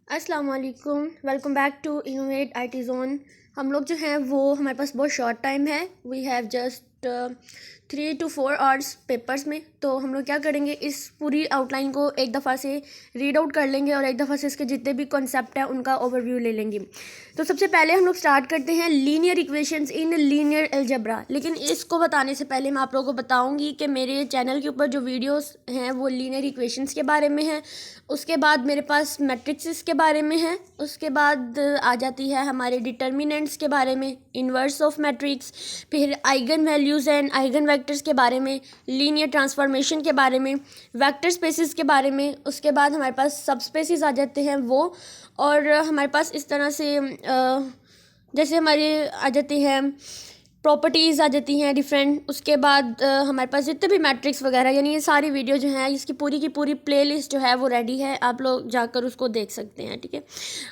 अस्सलाम वालेकुम, welcome back to innovate IT zone. हम लोग जो हैं वो हमारे पास बहुत शॉर्ट टाइम है। We have just 3 to 4 hours papers में। तो हम लोग क्या करेंगे, इस पूरी आउटलाइन को एक दफ़ा से रीड आउट कर लेंगे और एक दफ़ा से इसके जितने भी कॉन्सेप्ट हैं उनका ओवरव्यू ले लेंगे। तो सबसे पहले हम लोग स्टार्ट करते हैं linear equations in linear algebra. लेकिन इसको बताने से पहले मैं आप लोगों को बताऊंगी कि मेरे चैनल के ऊपर जो वीडियोस हैं वो लीनियर इक्वेशंस के बारे में है। उसके बाद मेरे पास मैट्रिक्स के बारे में है। उसके बाद आ जाती है हमारे डिटर्मिनेंट्स के बारे में, इन्वर्स ऑफ मैट्रिक्स, फिर eigen values and eigen vectors के बारे में, लीनियर ट्रांसफॉर्मेशन के बारे में, वेक्टर स्पेसेस के बारे में। उसके बाद हमारे पास सब स्पेसेस आ जाते हैं वो। और हमारे पास इस तरह से जैसे हमारे आ जाती हैं प्रॉपर्टीज़ आ जाती हैं डिफरेंट। उसके बाद हमारे पास जितने भी मैट्रिक्स वगैरह, यानी ये सारी वीडियो जो है इसकी पूरी की पूरी प्लेलिस्ट जो है वो रेडी है, आप लोग जाकर उसको देख सकते हैं। ठीक है,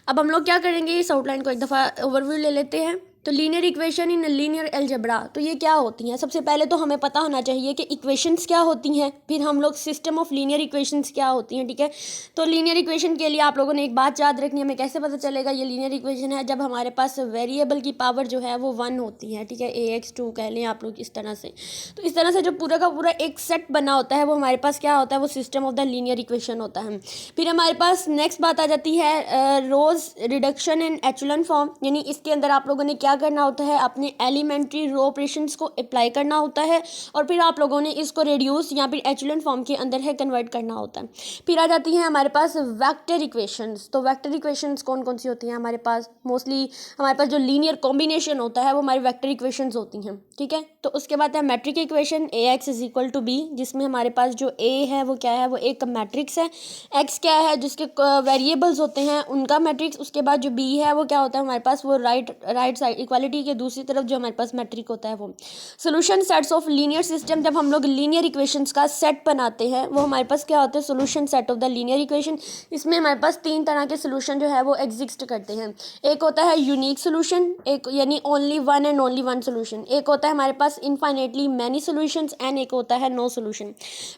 अब हम लोग क्या करेंगे, इस आउटलाइन को एक दफ़ा ओवरव्यू ले लेते हैं। तो linear equation in linear algebra, तो ये क्या होती हैं? सबसे पहले तो हमें पता होना चाहिए कि इक्वेशंस क्या होती हैं, फिर हम लोग सिस्टम ऑफ लीनियर इक्वेशंस क्या होती हैं। ठीक है, तो लीनियर इक्वेशन के लिए आप लोगों ने एक बात याद रखनी है। हमें कैसे पता चलेगा ये लीनियर इक्वेशन है? जब हमारे पास वेरिएबल की पावर जो है वो 1 होती है। ठीक है, AX2 कह लें आप लोग इस तरह से। तो इस तरह से जो पूरा का पूरा एक सेट बना होता है वो हमारे पास क्या होता है, वो system of the linear equation होता है। फिर हमारे पास नेक्स्ट बात आ जाती है रोज रिडक्शन एंड एचेलॉन फॉर्म, यानी इसके अंदर आप लोगों ने क्या करना होता है, अपने एलिमेंट्री रो ऑपरेशंस को अप्लाई करना होता है और फिर आप लोगों ने इसको रिड्यूस या फिर एचेलॉन फॉर्म के अंदर है कन्वर्ट करना होता है। फिर आ जाती है हमारे पास वेक्टर इक्वेशंस। तो वेक्टर इक्वेशंस कौन कौन सी होती हैं हमारे पास? मोस्टली हमारे पास जो लीनियर कॉम्बिनेशन होता है वो हमारी वेक्टर इक्वेशंस होती हैं। ठीक है, तो उसके बाद है मैट्रिक इक्वेशन AX = B, जिसमें हमारे पास जो A है वो क्या है, वो एक मैट्रिक्स है। X क्या है, जिसके वेरिएबल्स होते हैं उनका मैट्रिक्स। उसके बाद जो B है वो क्या होता है हमारे पास, वो राइट साइड इक्वालिटी के दूसरी तरफ जो हमारे पास मैट्रिक होता है वो। Solution sets of linear system, जब हम लोग लीनियर इक्वेशंस का सेट बनाते हैं वो हमारे पास क्या होता है, solution set of the linear equation. इसमें हमारे पास 3 तरह के सोल्यूशन जो है वो एग्जिस्ट करते हैं। एक होता है यूनिक सोल्यूशन, एक यानी only one and only one solution. एक होता है हमारे पास इनफाइनेटली मैनी सोल्यूशंस एंड एक होता है नो सोल्यूशन।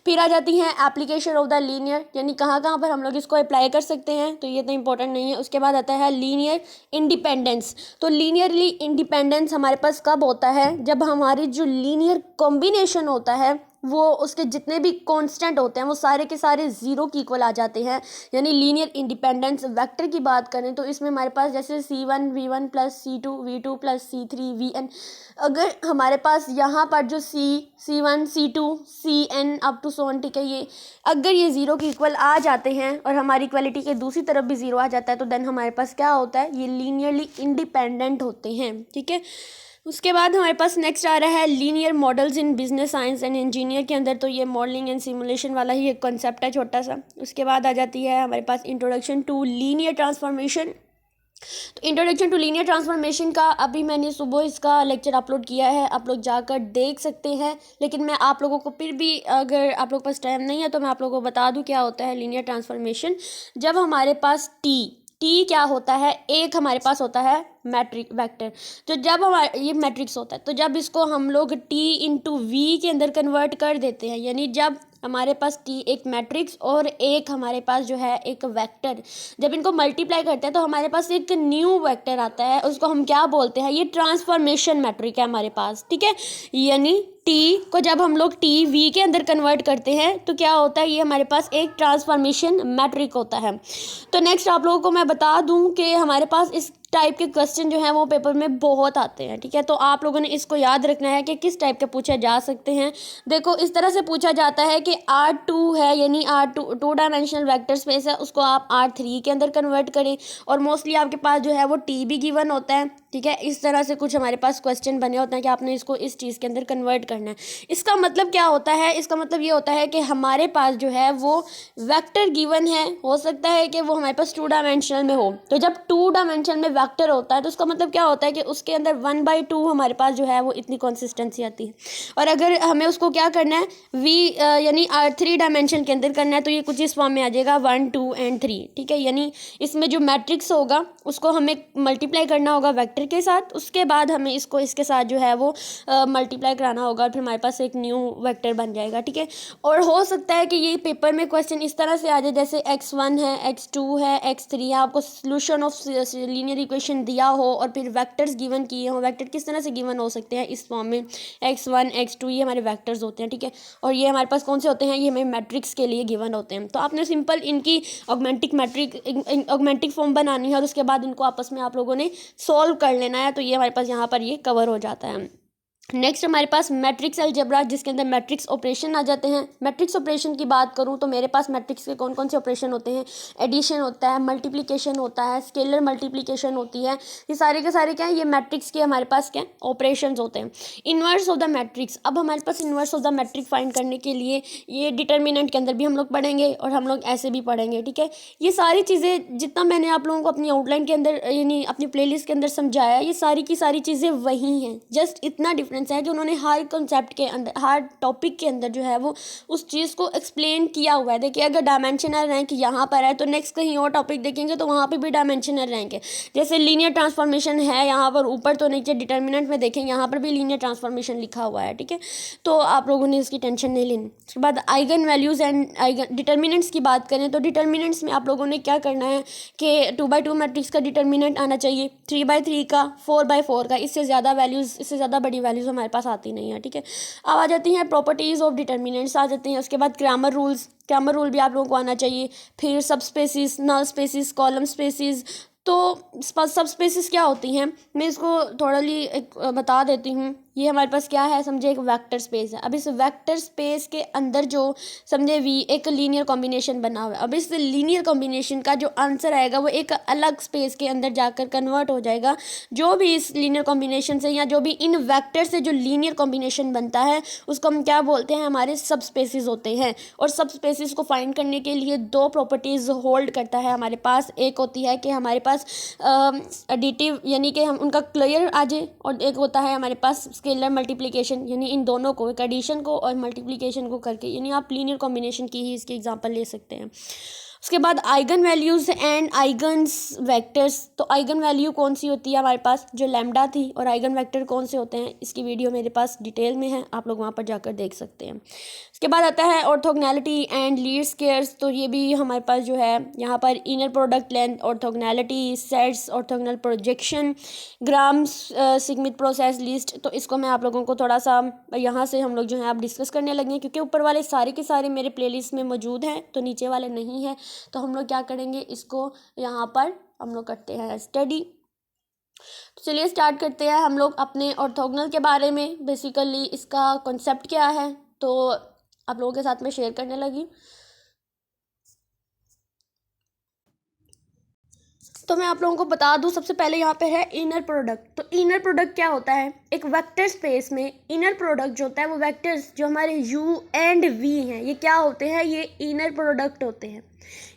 फिर आ जाती हैं एप्लीकेशन ऑफ द लीनियर, यानी कहाँ कहाँ पर हम लोग इसको अप्लाई कर सकते हैं, तो ये तो इंपॉर्टेंट नहीं है। उसके बाद आता है लीनियर इंडिपेंडेंस। तो लीनियरली इंडिपेंडेंस हमारे पास कब होता है, जब हमारी जो लीनियर कॉम्बिनेशन होता है वो उसके जितने भी कांस्टेंट होते हैं वो सारे के सारे ज़ीरो की इक्वल आ जाते हैं। यानी लीनियर इंडिपेंडेंस। वेक्टर की बात करें तो इसमें हमारे पास जैसे C1 V1 + C2 V2 + C3 Vn, अगर हमारे पास यहाँ पर जो C1 C2 Cn up to so on, ठीक है, ये अगर ये ज़ीरो की इक्वल आ जाते हैं और हमारी इक्वालिटी के दूसरी तरफ भी ज़ीरो आ जाता है तो देन हमारे पास क्या होता है, ये लीनियरली इंडिपेंडेंट होते हैं। ठीक है, उसके बाद हमारे पास नेक्स्ट आ रहा है linear models in business science and engineer के अंदर। तो ये मॉडलिंग एंड सिमुलेशन वाला ही एक कॉन्सेप्ट है छोटा सा। उसके बाद आ जाती है हमारे पास इंट्रोडक्शन टू लीनियर ट्रांसफॉर्मेशन। तो इंट्रोडक्शन टू लीनियर ट्रांसफॉर्मेशन का अभी मैंने सुबह इसका लेक्चर अपलोड किया है, आप लोग जाकर देख सकते हैं। लेकिन मैं आप लोगों को फिर भी, अगर आप लोगों के पास टाइम नहीं है तो मैं आप लोगों को बता दूं क्या होता है लीनियर ट्रांसफॉर्मेशन। जब हमारे पास टी क्या होता है, एक हमारे पास होता है मैट्रिक वेक्टर। तो जब हमारा ये मैट्रिक्स होता है तो जब इसको हम लोग T × V के अंदर कन्वर्ट कर देते हैं, यानी जब हमारे पास T एक मैट्रिक्स और एक हमारे पास जो है एक वेक्टर, जब इनको मल्टीप्लाई करते हैं तो हमारे पास एक न्यू वेक्टर आता है, उसको हम क्या बोलते हैं, ये ट्रांसफॉर्मेशन मैट्रिक है हमारे पास। ठीक है, यानी T को जब हम लोग T V के अंदर कन्वर्ट करते हैं तो क्या होता है, ये हमारे पास एक ट्रांसफॉर्मेशन मैट्रिक होता है। तो नेक्स्ट आप लोगों को मैं बता दूं कि हमारे पास इस टाइप के क्वेश्चन जो हैं वो पेपर में बहुत आते हैं। ठीक है, तो आप लोगों ने इसको याद रखना है कि किस टाइप के पूछे जा सकते हैं। देखो, इस तरह से पूछा जाता है कि R2 है, यानी टू डायमेंशनल वेक्टर स्पेस है, उसको आप R3 के अंदर कन्वर्ट करें और मोस्टली आपके पास जो है वो T भी गिवन होता है। ठीक है, इस तरह से कुछ हमारे पास क्वेश्चन बने होते हैं कि आपने इसको इस चीज़ के अंदर कन्वर्ट करना है। इसका मतलब क्या होता है, इसका मतलब ये होता है कि हमारे पास जो है वो वेक्टर गिवन है, हो सकता है कि वो हमारे पास 2 डायमेंशनल में हो। तो जब 2 डायमेंशनल में वेक्टर होता है तो उसका मतलब क्या होता है कि उसके अंदर 1/2 हमारे पास जो है वो इतनी कंसिस्टेंसी आती है। और अगर हमें उसको क्या करना है, यानी 3 डायमेंशन के अंदर करना है तो ये कुछ इस फॉर्म में आ जाएगा 1 2 और 3। ठीक है, यानी इसमें जो मैट्रिक्स होगा उसको हमें मल्टीप्लाई करना होगा वेक्टर वेक्टर के साथ, उसके बाद हमें इसको इसके साथ जो है वो मल्टीप्लाई कराना होगा और फिर हमारे पास एक न्यू वेक्टर बन जाएगा, ठीक है। और हो सकता है कि ये पेपर में क्वेश्चन इस तरह से आ जाए जैसे x1 है, x2 है, x3 है, आपको सोल्यूशन ऑफ लीनियर इक्वेशन दिया हो और फिर वेक्टर्स गिवन किए हो। वेक्टर किस तरह से गिवन हो सकते हैं इस फॉर्म में, x1 x2 ये हमारे वेक्टर्स होते हैं, ठीक है। और ये हमारे पास कौन से होते हैं, ये हमें मैट्रिक्स के लिए गिवन होते हैं। तो आपने सिंपल इनकी ऑगमेंटिक फॉर्म बनानी है और उसके बाद इनको आपस में आप लोगों ने सॉल्व कर लेना है। तो ये हमारे पास यहाँ पर ये कवर हो जाता है। नेक्स्ट हमारे पास मैट्रिक्स अलजेब्रा, जिसके अंदर मैट्रिक्स ऑपरेशन आ जाते हैं। मैट्रिक्स ऑपरेशन की बात करूँ तो मेरे पास मैट्रिक्स के कौन कौन से ऑपरेशन होते हैं, एडिशन होता है, मल्टीप्लिकेशन होता है, स्केलर मल्टीप्लिकेशन होती है। ये सारे के सारे क्या है, ये मैट्रिक्स के हमारे पास क्या ऑपरेशन होते हैं। इन्वर्स ऑफ द मैट्रिक्स, अब हमारे पास inverse of the matrix find करने के लिए ये डिटर्मिनेंट के अंदर भी हम लोग पढ़ेंगे और हम लोग ऐसे भी पढ़ेंगे, ठीक है। ये सारी चीज़ें जितना मैंने आप लोगों को अपनी आउटलाइन के अंदर यानी अपनी प्लेलिस्ट के अंदर समझाया, ये सारी की सारी चीज़ें वही हैं। जस्ट इतना डिफरेंस है कि उन्होंने हर कॉन्सेप्ट के अंदर, हर टॉपिक के अंदर जो है वो उस चीज़ को एक्सप्लेन किया हुआ है। देखिए अगर डायमेंशनल रैंक यहाँ पर है तो नेक्स्ट कहीं और टॉपिक देखेंगे तो वहाँ पे भी डायमेंशनल रैंक है। जैसे लीनियर ट्रांसफॉर्मेशन है यहाँ पर ऊपर, तो नीचे डिटर्मिनेंट में देखें यहाँ पर भी लीनियर ट्रांसफॉर्मेशन लिखा हुआ है, ठीक है। तो आप लोगों ने इसकी टेंशन नहीं लेनी। उसके बाद eigen values and eigen determinants की बात करें तो डिटर्मिनेंट्स में आप लोगों ने क्या करना है कि 2x2 मैट्रिक्स का डिटर्मिनेंट आना चाहिए, 3x3 का, 4x4 का। इससे ज़्यादा वैल्यूज़, इससे ज़्यादा बड़ी वैल्यूज़ हमारे पास आती नहीं है, ठीक है। अब आ जाती हैं प्रॉपर्टीज़ ऑफ डिटर्मिनेंट्स आ जाती हैं। उसके बाद ग्रामर रूल्स, ग्रामर रूल भी आप लोगों को आना चाहिए। फिर सब स्पेसिस, नल स्पेसिस, कॉलम स्पेसिस। तो सब स्पेसिस क्या होती हैं, मैं इसको थोड़ा बता देती हूँ। ये हमारे पास क्या है, समझे एक वेक्टर स्पेस है। अब इस वेक्टर स्पेस के अंदर जो समझे वी एक लीनियर कॉम्बिनेशन बना हुआ है। अब इस लीनियर कॉम्बिनेशन का जो आंसर आएगा वो एक अलग स्पेस के अंदर जाकर कन्वर्ट हो जाएगा। जो भी इस लीनियर कॉम्बिनेशन से या जो भी इन वेक्टर से जो लीनियर कॉम्बिनेशन बनता है उसको हम क्या बोलते हैं, हमारे सब स्पेसिस होते हैं। और सब स्पेसिस को फाइंड करने के लिए दो प्रॉपर्टीज़ होल्ड करता है हमारे पास। एक होती है कि हमारे पास एडिटिव यानी कि हम उनका क्लियर आ जाए, और एक होता है हमारे पास स्केलर मल्टीप्लिकेशन, यानी इन दोनों को, एक एडिशन को और मल्टीप्लिकेशन को करके, यानी आप लीनियर कॉम्बिनेशन की ही इसकी एग्जांपल ले सकते हैं। उसके बाद आइगन वैल्यूज़ एंड आइगन्स वेक्टर्स। तो आइगन वैल्यू कौन सी होती है हमारे पास, जो लैम्डा थी, और आइगन वेक्टर कौन से होते हैं, इसकी वीडियो मेरे पास डिटेल में है, आप लोग वहाँ पर जाकर देख सकते हैं। उसके बाद आता है ऑर्थोगोनैलिटी एंड लीस्ट स्क्वायर्स। तो ये भी हमारे पास जो है यहाँ पर inner product length, orthogonality, sets, orthogonal projection, Gram, Schmidt process, list. तो इसको मैं आप लोगों को थोड़ा सा यहाँ से हम लोग जो है आप डिस्कस करने लगे हैं, क्योंकि ऊपर वाले सारे के सारे मेरे प्लेलिस्ट में मौजूद हैं तो नीचे वाले नहीं है। तो हम लोग क्या करेंगे, इसको यहाँ पर हम लोग करते हैं स्टडी। तो चलिए स्टार्ट करते हैं हम लोग अपने ऑर्थोगोनल के बारे में। बेसिकली इसका कॉन्सेप्ट क्या है तो आप लोगों के साथ में शेयर करने लगी। तो मैं आप लोगों को बता दूं, सबसे पहले यहाँ पे है इनर प्रोडक्ट। तो इनर प्रोडक्ट क्या होता है, एक वेक्टर स्पेस में इनर प्रोडक्ट जो होता है वो वेक्टर्स जो हमारे u एंड v हैं, ये क्या होते हैं, ये इनर प्रोडक्ट होते हैं।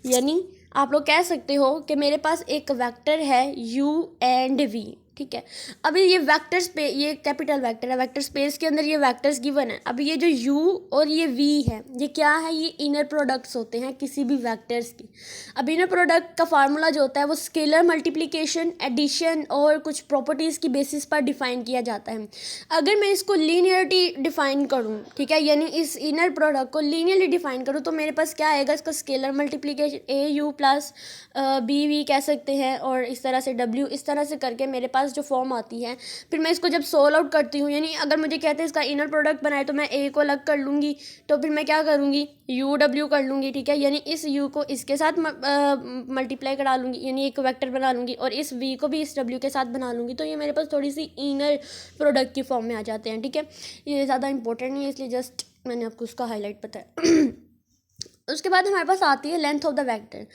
यानी आप लोग कह सकते हो कि मेरे पास एक वेक्टर है u एंड v, ठीक है। अभी ये वेक्टर स्पेस, ये कैपिटल वेक्टर है, वेक्टर स्पेस के अंदर ये वेक्टर्स गिवन है। अभी ये जो u और ये v है, ये क्या है, ये इनर प्रोडक्ट्स होते हैं किसी भी वेक्टर्स की। अब इनर प्रोडक्ट का फार्मूला जो होता है वो स्केलर मल्टीप्लिकेशन, एडिशन और कुछ प्रॉपर्टीज़ की बेसिस पर डिफाइन किया जाता है। अगर मैं इसको लीनियरिटी डिफाइन करूँ, ठीक है, यानी इस इनर प्रोडक्ट को लीनियरली डिफाइन करूँ तो मेरे पास क्या आएगा, इसका scalar multiplication a u plus b v कह सकते हैं, और इस तरह से डब्ल्यू, इस तरह से करके मेरे पास जो फॉर्म आती है। फिर मैं इसको जब सोल्व आउट करती हूँ, यानी अगर मुझे कहते हैं इसका इनर प्रोडक्ट बनाए तो मैं ए को अलग कर लूँगी, तो फिर मैं क्या करूँगी, यू डब्ल्यू कर लूँगी, ठीक है। यानी इस यू को इसके साथ मल्टीप्लाई करा लूँगी, यानी एक वेक्टर बना लूँगी, और इस वी को भी इस डब्ल्यू के साथ बना लूँगी। तो ये मेरे पास थोड़ी सी इनर प्रोडक्ट की फॉर्म में आ जाते हैं, ठीक है। ये ज़्यादा इंपॉर्टेंट नहीं है, इसलिए जस्ट मैंने आपको उसका हाईलाइट बताया। उसके बाद हमारे पास आती है लेंथ ऑफ द वेक्टर।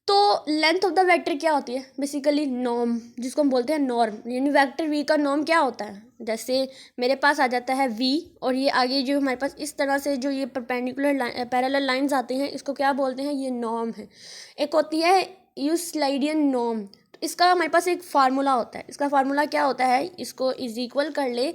तो लेंथ ऑफ द वेक्टर क्या होती है, बेसिकली नॉर्म, जिसको हम बोलते हैं नॉर्म, यानी वेक्टर वी का नॉर्म क्या होता है। जैसे मेरे पास आ जाता है वी, और ये आगे जो हमारे पास इस तरह से जो ये परपेंडिकुलर पैरेलल लाइंस आते हैं, इसको क्या बोलते हैं, ये नॉर्म है। एक होती है यूक्लिडियन नॉर्म। तो इसका हमारे पास एक फार्मूला होता है। इसका फार्मूला क्या होता है, इसको इज इक्वल कर ले,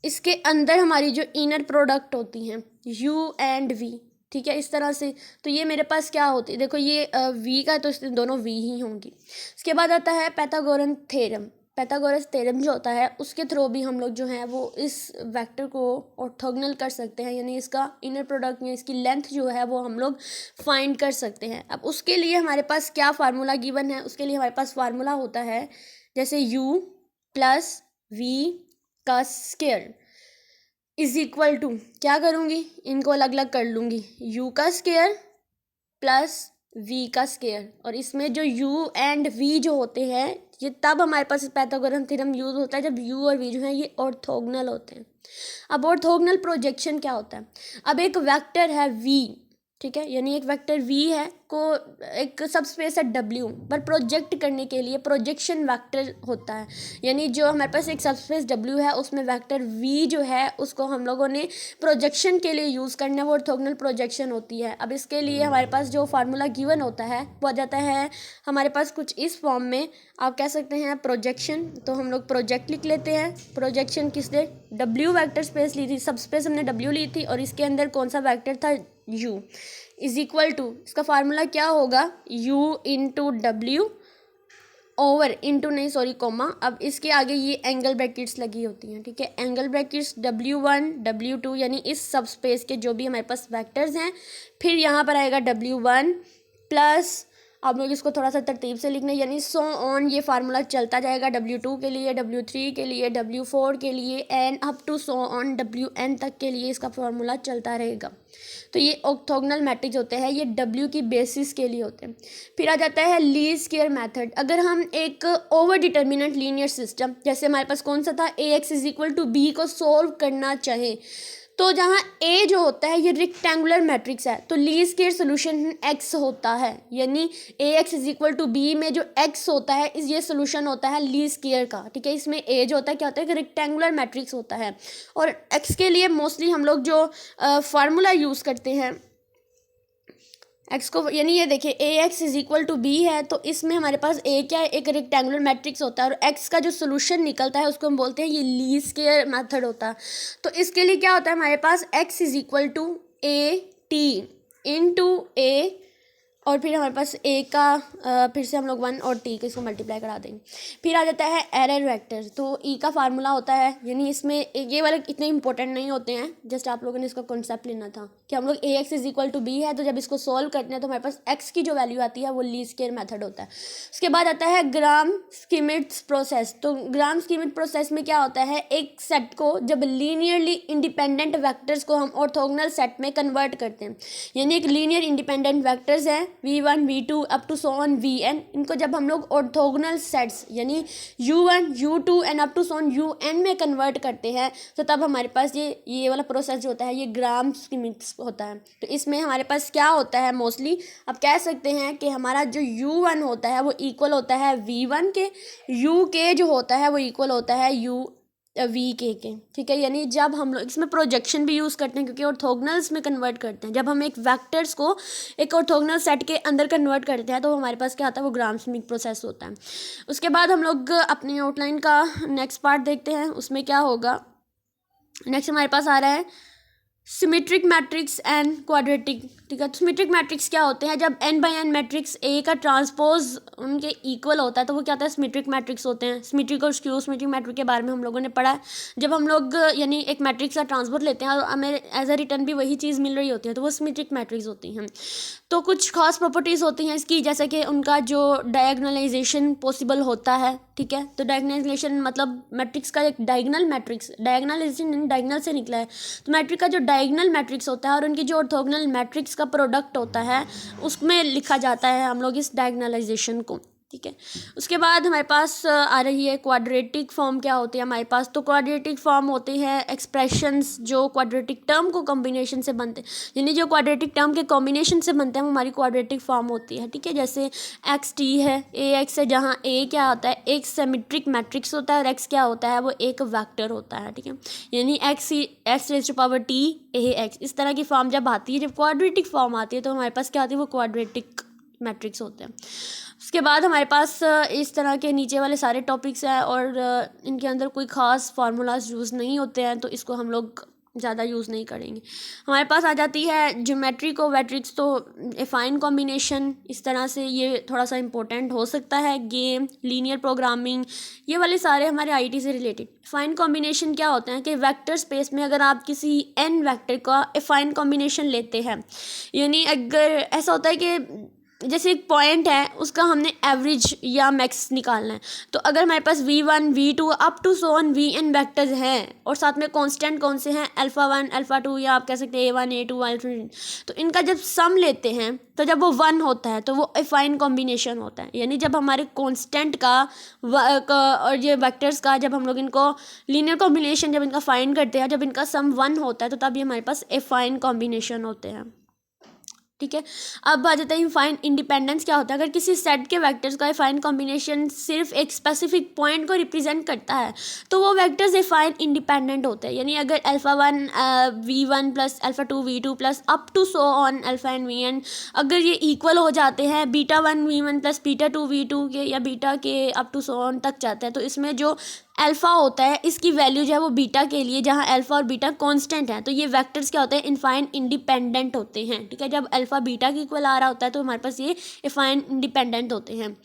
इसके अंदर हमारी जो इनर प्रोडक्ट होती हैं u एंड v, ठीक है, इस तरह से। तो ये मेरे पास क्या होती है, देखो ये v का, तो इसमें दोनों v ही होंगी। इसके बाद आता है पैथागोरन थ्योरम। पाइथागोरस थ्योरम जो होता है उसके थ्रू भी हम लोग जो है वो इस वेक्टर को ऑर्थोगोनल कर सकते हैं, यानी इसका इनर प्रोडक्ट या इसकी लेंथ जो है वो हम लोग फाइंड कर सकते हैं। अब उसके लिए हमारे पास क्या फार्मूला गिवन है, उसके लिए हमारे पास फार्मूला होता है जैसे u प्लस वी का स्क्वायर इज इक्वल टू, क्या करूँगी, इनको अलग अलग कर लूँगी, u का स्क्वायर प्लस v का स्क्वायर। और इसमें जो u एंड v जो होते हैं ये तब हमारे पास पाइथागोरस थ्योरम यूज होता है जब u और v जो है ये ऑर्थोगोनल होते हैं। अब ऑर्थोगोनल प्रोजेक्शन क्या होता है, अब एक वेक्टर है v, ठीक है, यानी एक वेक्टर v है को एक सबस्पेस है w पर प्रोजेक्ट करने के लिए प्रोजेक्शन वेक्टर होता है, यानी जो हमारे पास एक सबस्पेस w है उसमें वेक्टर v जो है उसको हम लोगों ने प्रोजेक्शन के लिए यूज़ करना है, वो ऑर्थोगोनल प्रोजेक्शन होती है। अब इसके लिए हमारे पास जो फार्मूला गिवन होता है वो आ जाता है हमारे पास कुछ इस फॉर्म में, आप कह सकते हैं प्रोजेक्शन, तो हम लोग प्रोजेक्ट लिख लेते हैं। प्रोजेक्शन किसने, w वेक्टर स्पेस ली थी, सबस्पेस हमने w ली थी और इसके अंदर कौन सा वेक्टर था, u इज इक्वल टू, इसका फार्मूला क्या होगा, u into W over into नहीं सॉरी कोमा, अब इसके आगे ये एंगल ब्रैकेट्स लगी होती हैं, ठीक है, एंगल ब्रैकेट्स w1 w2 यानी इस सब स्पेस के जो भी हमारे पास वेक्टर्स हैं, फिर यहाँ पर आएगा w1 प्लस, आप लोग इसको थोड़ा सा तरतीब से लिखना, यानी सो ऑन ये फार्मूला चलता जाएगा w2 के लिए, w3 के लिए, w4 के लिए and up to so on wn तक के लिए इसका फार्मूला चलता रहेगा। तो ये ऑर्थोगोनल मैट्रिक्स होते हैं, ये w की बेसिस के लिए होते हैं। फिर आ जाता है लीस्ट स्क्वायर मेथड। अगर हम एक ओवर डिटर्मिनेंट लीनियर सिस्टम, जैसे हमारे पास कौन सा था ax is equal to b को सोल्व करना चाहें, तो जहाँ a जो होता है ये रेक्टेंगुलर मैट्रिक्स है तो लीस्ट स्क्वायर सोल्यूशन x होता है, यानी ax is equal to b में जो x होता है इस ये सोल्यूशन होता है लीस्ट स्क्वायर का, ठीक है। इसमें a जो होता है क्या होता है कि रेक्टेंगुलर मैट्रिक्स होता है। और x के लिए मोस्टली हम लोग जो फार्मूला यूज़ करते हैं x को, यानी ये देखिए ax is equal to b है तो इसमें हमारे पास a क्या है, एक रेक्टेंगुलर मैट्रिक्स होता है और x का जो सोल्यूशन निकलता है उसको हम बोलते हैं ये लीस्ट स्क्वायर मेथड होता है। तो इसके लिए क्या होता है हमारे पास x is equal to a t into a और फिर हमारे पास a का फिर से हम लोग 1 और t को इसको मल्टीप्लाई करा देंगे। फिर आ जाता है एरर वेक्टर, तो e का फार्मूला होता है, यानी इसमें ये वाले इतने इंपॉर्टेंट नहीं होते हैं, जस्ट आप लोगों ने इसका कॉन्सेप्ट लेना था कि हम लोग ax is equal to b है तो जब इसको सॉल्व करते हैं तो हमारे पास x की जो वैल्यू आती है वो लीस्ट स्क्वायर मेथड होता है। उसके बाद आता है ग्राम स्किमिट प्रोसेस। तो ग्राम स्किमिट प्रोसेस में क्या होता है, एक सेट को जब लीनियरली इंडिपेंडेंट वैक्टर्स को हम ऑर्थोगोनल सेट में कन्वर्ट करते हैं, यानी एक लीनियर इंडिपेंडेंट वैक्टर्स हैं v1 v2 up to so on vn, इनको जब हम लोग ऑर्थोगोनल सेट्स यानी u1 u2 and up to so on un में कन्वर्ट करते हैं तो तब हमारे पास ये वाला प्रोसेस जो होता है ये ग्राम स्किमिट्स होता है। तो इसमें हमारे पास क्या होता है, मोस्टली अब कह सकते हैं कि हमारा जो u1 होता है वो इक्वल होता है v1 के, uk जो होता है वो इक्वल होता है vk के, ठीक है। यानी जब हम लोग इसमें प्रोजेक्शन भी यूज़ करते हैं क्योंकि ऑर्थोगोनल्स में कन्वर्ट करते हैं, जब हम एक वेक्टर्स को एक ऑर्थोगोनल सेट के अंदर कन्वर्ट करते हैं तो हमारे पास क्या आता है वो ग्राम स्किमिट प्रोसेस होता है। उसके बाद हम लोग अपनी आउटलाइन का नेक्स्ट पार्ट देखते हैं, उसमें क्या होगा, नेक्स्ट हमारे पास आ रहा है सिमेट्रिक मैट्रिक्स एंड क्वाड्रेटिक, ठीक है। तो सिमेट्रिक मैट्रिक्स क्या होते हैं, जब n by n matrix A का ट्रांसपोज उनके इक्वल होता है तो वो क्या होता है सिमेट्रिक मैट्रिक्स होते हैं। सिमेट्रिक और स्क्यू सिमेट्रिक मैट्रिक के बारे में हम लोगों ने पढ़ा है। जब हम लोग यानी एक मैट्रिक्स का ट्रांसपोज लेते हैं और हमें एज अ रिटर्न भी वही चीज़ मिल रही होती है तो वो सिमेट्रिक मैट्रिक्स होती हैं। तो कुछ खास प्रॉपर्टीज़ होती हैं इसकी, जैसे कि उनका जो डायगनलाइजेशन पॉसिबल होता है, ठीक है। तो डायगनलाइजेशन मतलब मैट्रिक्स का एक डायगनल मैट्रिक्स, डायगनलाइजेशन डायगनल से निकला है, तो मैट्रिक का जो डायगनल मैट्रिक्स होता है और उनकी जो ऑर्थोगोनल मैट्रिक्स का प्रोडक्ट होता है उसमें लिखा जाता है हम लोग इस डायगनलाइजेशन को, ठीक है। उसके बाद हमारे पास आ रही है क्वाड्रेटिक फॉर्म। क्या होती है हमारे पास, तो क्वाड्रेटिक फॉर्म होते हैं एक्सप्रेशंस जो क्वाड्रेटिक टर्म को कॉम्बिनेशन से बनते हैं, यानी जो क्वाड्रेटिक टर्म के कॉम्बिनेशन से बनते हैं वो हमारी क्वाड्रेटिक फॉर्म होती है, ठीक है। जैसे एक्स टी है, ए एक्स है, जहाँ ए क्या होता है एक सिमेट्रिक मैट्रिक्स होता है और एक्स क्या होता है वो एक वेक्टर होता है, ठीक है। यानी x raise to power t a x, इस तरह की फॉर्म जब आती है, जब क्वाड्रेटिक फॉर्म आती है तो हमारे पास क्या आती है वो क्वाड्रेटिक मैट्रिक्स होते हैं। उसके बाद हमारे पास इस तरह के नीचे वाले सारे टॉपिक्स हैं और इनके अंदर कोई ख़ास फार्मूलाज यूज़ नहीं होते हैं, तो इसको हम लोग ज़्यादा यूज़ नहीं करेंगे। हमारे पास आ जाती है ज्योमेट्री को मैट्रिक्स, तो एफाइन कॉम्बिनेशन, इस तरह से ये थोड़ा सा इंपॉर्टेंट हो सकता है। गेम, लीनियर प्रोग्रामिंग, ये वाले सारे हमारे आईटी से रिलेटेड। एफाइन कॉम्बिनेशन क्या होता है कि वेक्टर स्पेस में अगर आप किसी एन वेक्टर का एफाइन कॉम्बिनेशन लेते हैं, यानी अगर ऐसा होता है कि जैसे एक पॉइंट है उसका हमने एवरेज या मैक्स निकालना है, तो अगर हमारे पास v1 v2 up to so on vn vectors हैं और साथ में कांस्टेंट कौन से हैं, अल्फ़ा 1 अल्फ़ा 2, या आप कह सकते हैं a1 a2 a3, तो इनका जब सम लेते हैं तो जब वो 1 होता है तो वो एफाइन कॉम्बिनेशन होता है। यानी जब हमारे कांस्टेंट का और ये वेक्टर्स का जब हम लोग इनको लीनियर कॉम्बिनेशन जब इनका फाइंड करते हैं, जब इनका सम 1 होता है तो तब ये हमारे पास एफाइन कॉम्बिनेशन होते हैं। ठीक है, अब आ जाता है इफाइन इंडिपेंडेंस क्या होता है। अगर किसी सेट के वेक्टर्स का इफाइन कॉम्बिनेशन सिर्फ एक स्पेसिफिक पॉइंट को रिप्रेजेंट करता है तो वो वेक्टर्स इफाइन इंडिपेंडेंट होते हैं। यानी अगर alpha 1 v1 plus alpha 2 v2 plus up to so on alpha and vn, अगर ये इक्वल हो जाते हैं beta 1 v1 plus beta 2 v2 के, या बीटा के अप टू सो ऑन तक जाते हैं, तो इसमें जो अल्फ़ा होता है इसकी वैल्यू जो है वो बीटा के लिए, जहाँ अल्फ़ा और बीटा कांस्टेंट है, तो ये वेक्टर्स क्या होते हैं, इनफाइन इंडिपेंडेंट होते हैं। ठीक है, जब अल्फ़ा बीटा के इक्वल आ रहा होता है तो हमारे पास ये इफाइन इंडिपेंडेंट होते हैं।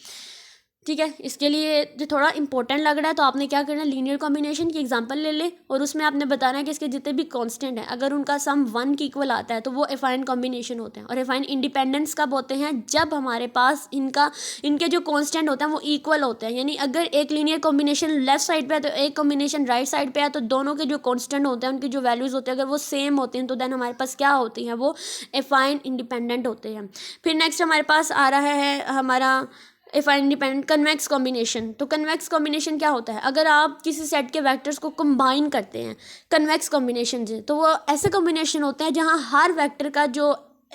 ठीक है, इसके लिए जो थोड़ा इंपॉर्टेंट लग रहा है तो आपने क्या करना है, लीनियर कॉम्बिनेशन की एग्जांपल ले ले और उसमें आपने बताना है कि इसके जितने भी कांस्टेंट हैं अगर उनका सम 1 के इक्वल आता है तो वो एफाइन कॉम्बिनेशन होते हैं। और एफाइन इंडिपेंडेंस कब होते हैं, जब हमारे पास इनके जो कांस्टेंट होते हैं वो इक्वल होते हैं। यानी अगर एक लीनियर कॉम्बिनेशन लेफ्ट साइड पे है तो एक कॉम्बिनेशन राइट साइड पे है, तो दोनों के जो कॉन्स्टेंट होते हैं उनकी जो वैल्यूज़ होते हैं अगर वो सेम होते हैं तो देन हमारे पास क्या होती हैं, वो एफाइन इंडिपेंडेंट होते हैं। फिर नेक्स्ट हमारे पास आ रहा है हमारा एफाइन इंडिपेंडेंट कन्वेक्स कॉम्बिनेशन। तो कन्वेक्स कॉम्बिनेशन क्या होता है, अगर आप किसी सेट के वेक्टर्स को कंबाइन करते हैं कन्वेक्स कॉम्बिनेशन से, तो वो ऐसे कॉम्बिनेशन होते हैं जहाँ हर वेक्टर का जो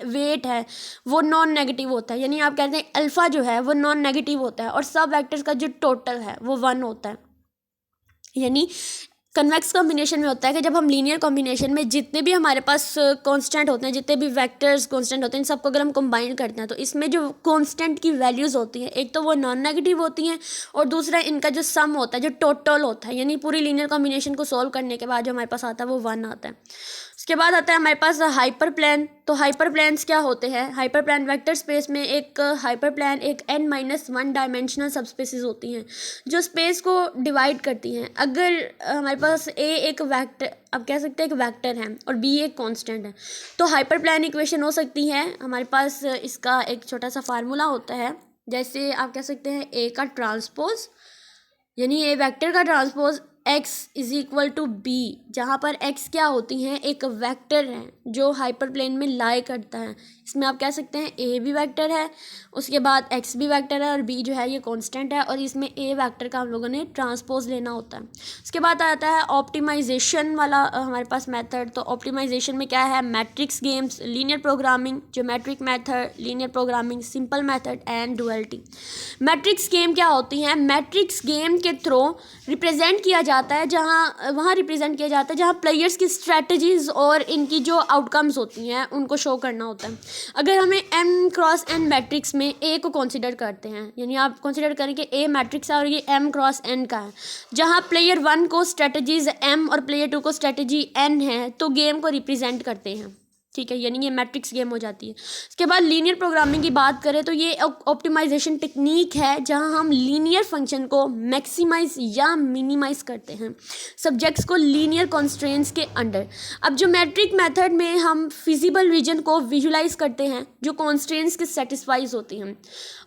वेट है वो नॉन नेगेटिव होता है। यानी आप कहते हैं अल्फ़ा जो है वो नॉन नेगेटिव होता है और सब वेक्टर्स का जो टोटल है वो 1 होता है। यानी कन्वेक्स कॉम्बिनेशन में होता है कि जब हम लीनियर कॉम्बिनेशन में जितने भी हमारे पास कांस्टेंट होते हैं, जितने भी वेक्टर्स कांस्टेंट होते हैं, इन सबको अगर हम कंबाइन करते हैं तो इसमें जो कांस्टेंट की वैल्यूज़ होती हैं एक तो वो नॉन नेगेटिव होती हैं और दूसरा इनका जो सम होता है जो टोटल होता है, यानी पूरी लीनियर कॉम्बिनेशन को सॉल्व करने के बाद जो हमारे पास आता है वो 1 आता है। उसके बाद आता है हमारे पास हाइपर प्लेन। तो हाइपर प्लेन्स क्या होते हैं, हाइपर प्लेन वेक्टर स्पेस में एक हाइपर प्लेन एक n-1 डायमेंशनल सब स्पेसिस होती हैं जो स्पेस को डिवाइड करती हैं। अगर हमारे पास a एक वेक्टर, अब कह सकते हैं एक वेक्टर है और b एक कांस्टेंट है, तो हाइपर प्लेन इक्वेशन हो सकती है हमारे पास। इसका एक छोटा सा फार्मूला होता है, जैसे आप कह सकते हैं a का ट्रांसपोज, यानी ए वेक्टर का transpose x is equal to b, जहाँ पर x क्या होती हैं, एक वेक्टर है जो हाइपर प्लेन में लाई करता है। इसमें आप कह सकते हैं a भी वेक्टर है, उसके बाद x भी वेक्टर है और b जो है ये कांस्टेंट है, और इसमें a वेक्टर का हम लोगों ने ट्रांसपोज लेना होता है। उसके बाद आता है ऑप्टिमाइजेशन वाला हमारे पास मेथड। तो ऑप्टिमाइजेशन में क्या है, matrix games, linear programming, geometric method, linear programming, simple method and duality. Matrix game क्या होती हैं, मैट्रिक्स गेम के थ्रू रिप्रेजेंट किया जाता है वहाँ रिप्रेजेंट किया जाता है जहाँ प्लेयर्स की स्ट्रेटजीज और इनकी जो आउटकम्स होती हैं उनको शो करना होता है। अगर हमें m×n मैट्रिक्स में a को कंसीडर करते हैं, यानी आप कंसीडर करें कि a मैट्रिक्स है और ये m×n का है, जहाँ प्लेयर 1 को स्ट्रेटजीज m और प्लेयर 2 को स्ट्रेटजी n है, तो गेम को रिप्रेजेंट करते हैं। ठीक है, यानी ये मैट्रिक्स गेम हो जाती है। उसके बाद लीनियर प्रोग्रामिंग की बात करें तो ये ऑप्टिमाइजेशन टेक्निक है जहां हम लीनियर फंक्शन को मैक्सिमाइज या मिनिमाइज करते हैं सब्जेक्ट्स को लीनियर कॉन्स्ट्रेंट्स के अंडर। अब जो मैट्रिक मेथड में हम फिजिबल रीजन को विजुलाइज करते हैं जो कॉन्स्ट्रेंट्स के सेटिस्फाइज होती हैं,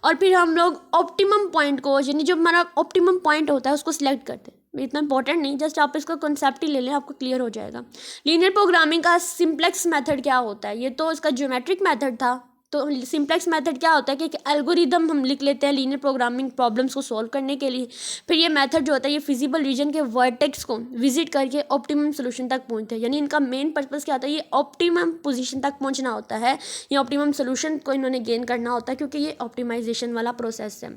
और फिर हम लोग ऑप्टिमम पॉइंट को, यानी जो हमारा ऑप्टिमम पॉइंट होता है उसको सिलेक्ट करते हैं। इतना इंपॉर्टेंट नहीं, जस्ट आप इसका कॉन्सेप्ट ही ले लें, आपको क्लियर हो जाएगा। लीनियर प्रोग्रामिंग का सिंप्लेक्स मेथड क्या होता है, ये तो इसका ज्योमेट्रिक मेथड था। तो सिंप्लेक्स मेथड क्या होता है कि एक एल्गोरिदम हम लिख लेते हैं लीनियर प्रोग्रामिंग प्रॉब्लम्स को सॉल्व करने के लिए। फिर ये मेथड जो होता है ये फिजिबल रीजन के वर्टेक्स को विजिट करके ऑप्टिमम सोल्यूशन तक पहुंचते हैं। यानी इनका मेन पर्पस क्या होता है, ये ऑप्टिमम पोजीशन तक पहुंचना होता है, ये ऑप्टिमम सोल्यूशन को इन्होंने गेन करना होता है, क्योंकि ये ऑप्टिमाइजेशन वाला प्रोसेस है।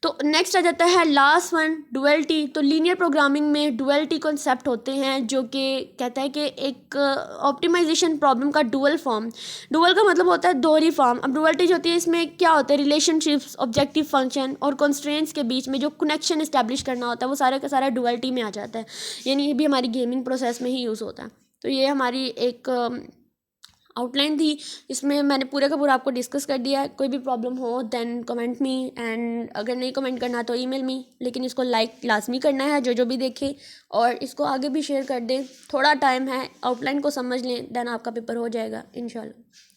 तो नेक्स्ट आ जाता है लास्ट वन, डुअलिटी। तो लीनियर प्रोग्रामिंग में डुअलिटी कॉन्सेप्ट होते हैं जो कि कहता है कि एक ऑप्टिमाइजेशन प्रॉब्लम का डुअल फॉर्म, डुअल का मतलब होता है दोहरी फॉर्म। अब डुअलिटी जो होती है इसमें क्या होता है, रिलेशनशिप्स, ऑब्जेक्टिव फंक्शन और कंस्ट्रेंट्स के बीच में जो कनेक्शन इस्टेब्लिश करना होता है वो सारा का सारा डुअलिटी में आ जाता है। यानी ये भी हमारी गेमिंग प्रोसेस में ही यूज़ होता है। तो ये हमारी एक आउटलाइन थी, इसमें मैंने पूरा का पूरा आपको डिस्कस कर दिया है। कोई भी प्रॉब्लम हो देन कमेंट मी, एंड अगर नहीं कमेंट करना तो ईमेल मी, लेकिन इसको लाइक लाजमी करना है जो जो भी देखे, और इसको आगे भी शेयर कर दें। थोड़ा टाइम है, आउटलाइन को समझ लें, देन आपका पेपर हो जाएगा इंशाल्लाह।